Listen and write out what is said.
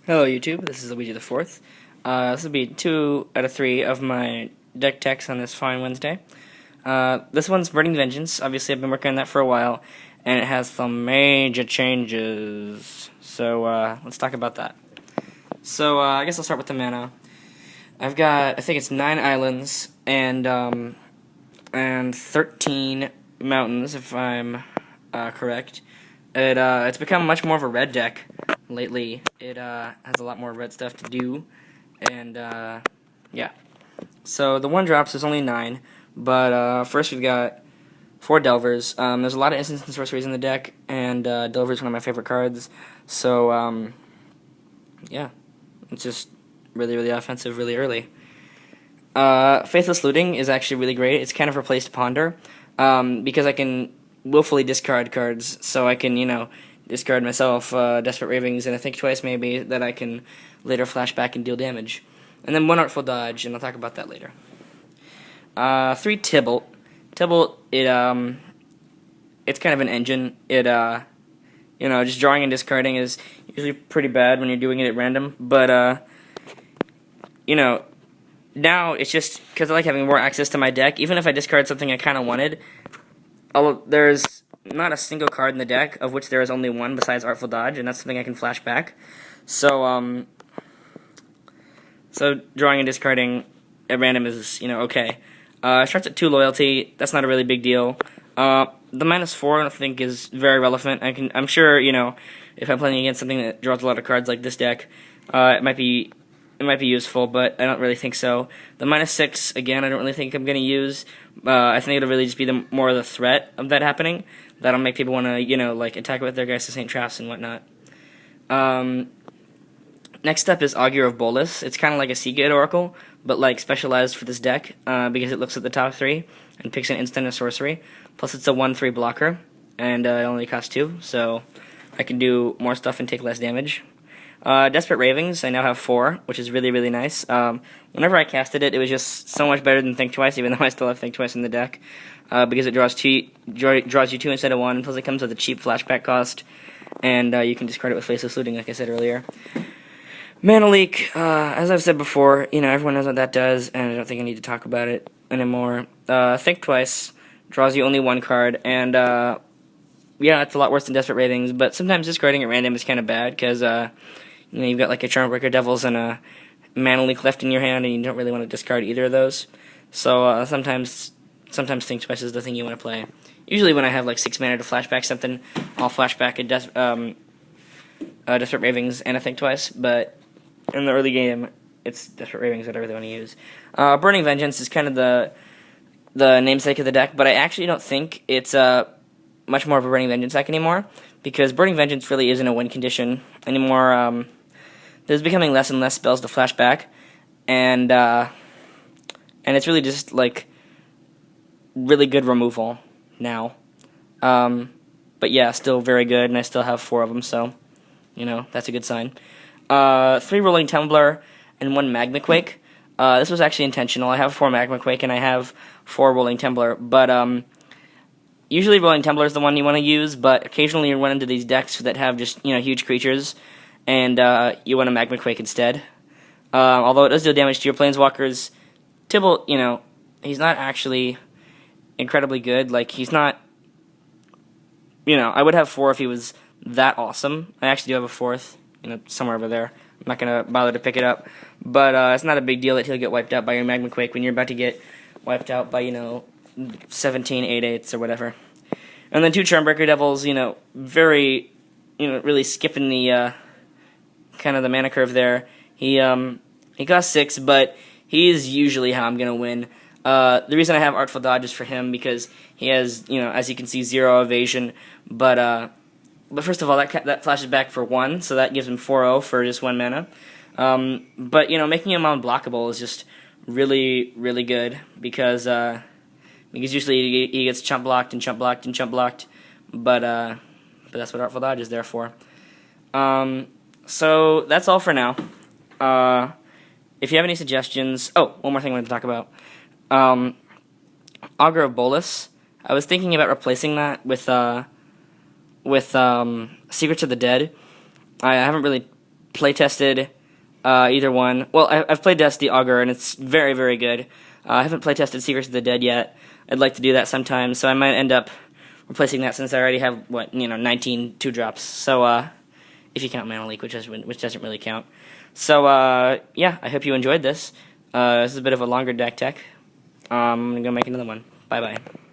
Hello YouTube, this is Luigi the Fourth. This will be 2 out of 3 of my deck techs on this fine Wednesday. This one's Burning Vengeance. Obviously I've been working on that for a while, and it has some major changes. So let's talk about that. So I guess I'll start with the mana. I've got, I think it's 9 islands and 13 mountains, if I'm correct. It's become much more of a red deck lately. It has a lot more red stuff to do, and yeah. So the 1-drops is only 9, but first we've got 4 Delvers. There's a lot of instants and sorceries in the deck, and Delver is one of my favorite cards. So yeah, it's just really, really offensive really early. Faithless Looting is actually really great. It's kind of replaced Ponder, because I can willfully discard cards, so I can, discard myself Desperate Ravings and I think twice maybe that I can later flash back and deal damage. And then 1 Artful Dodge, and I'll talk about that later. 3 Tibalt. Tibalt, it's kind of an engine. It, just drawing and discarding is usually pretty bad when you're doing it at random, but, now it's just because I like having more access to my deck. Even if I discard something I kind of wanted, there's not a single card in the deck of which there is only one besides Artful Dodge, and that's something I can flash back. So, so drawing and discarding at random is, okay. It starts at 2 loyalty. That's not a really big deal. The -4 I don't think is very relevant. I'm sure, if I'm playing against something that draws a lot of cards like this deck, it might be useful, but I don't really think so. The -6, again, I don't really think I'm going to use. I think it'll really just be more of the threat of that happening. That'll make people want to, attack with their guys to St. Traps and whatnot. Next up is Augur of Bolas. It's kind of like a Seagate Oracle, but, specialized for this deck, because it looks at the top 3 and picks an instant and sorcery. Plus, it's a 1/3 blocker, and it only costs 2, so I can do more stuff and take less damage. Desperate Ravings, I now have 4, which is really, really nice. Whenever I casted it, it was just so much better than Think Twice, even though I still have Think Twice in the deck, because it draws you 2 instead of 1, plus it comes with a cheap flashback cost, and you can discard it with Faithless Looting, like I said earlier. Mana Leak, as I've said before, everyone knows what that does, and I don't think I need to talk about it anymore. Think Twice draws you only 1 card, and yeah, it's a lot worse than Desperate Ravings, but sometimes discarding at random is kind of bad, because you've got like a Charmbreaker Devils and a Mana Leak left in your hand, and you don't really want to discard either of those. So sometimes Think Twice is the thing you want to play. Usually when I have like 6 mana to flashback something, I'll flashback a Desperate Ravings and a Think Twice, but in the early game, it's Desperate Ravings that I really want to use. Burning Vengeance is kind of the namesake of the deck, but I actually don't think it's much more of a Burning Vengeance deck anymore, because Burning Vengeance really isn't a win condition anymore. There's becoming less and less spells to flash back, and it's really just really good removal now. But yeah, still very good, and I still have 4 of them, so that's a good sign. 3 Rolling Temblor and 1 Magmaquake. This was actually intentional. I have 4 Magmaquake and I have 4 Rolling Temblor, but usually Rolling Temblor is the one you want to use, but occasionally you run into these decks that have just, huge creatures, and you want a Magmaquake instead. Although it does deal damage to your Planeswalkers, Tibalt, he's not actually incredibly good. He's not, I would have 4 if he was that awesome. I actually do have a 4th, somewhere over there. I'm not going to bother to pick it up, but it's not a big deal that he'll get wiped out by your Magmaquake when you're about to get wiped out by, 17 8/8s or whatever. And then 2 Charmbreaker Devils, very, really skipping the, kind of the mana curve there. He costs 6, but he is usually how I'm going to win. The reason I have Artful Dodge is for him, because he has, as you can see, 0 evasion, but first of all, that flashes back for 1, so that gives him 4/0 for just 1 mana. But, making him unblockable is just really, really good, because usually he gets chump blocked and chump blocked and chump blocked, but that's what Artful Dodge is there for. So that's all for now. If you have any suggestions, one more thing I wanted to talk about. Augur of Bolas. I was thinking about replacing that with Secrets of the Dead. I haven't really playtested either one. Well, I've playtested the Augur, and it's very, very good. I haven't playtested Secrets of the Dead yet. I'd like to do that sometime, so I might end up replacing that since I already have, 19 2-drops. So, if you count Mana Leak, which doesn't really count. So, yeah, I hope you enjoyed this. This is a bit of a longer deck tech. I'm going to go make another one. Bye-bye.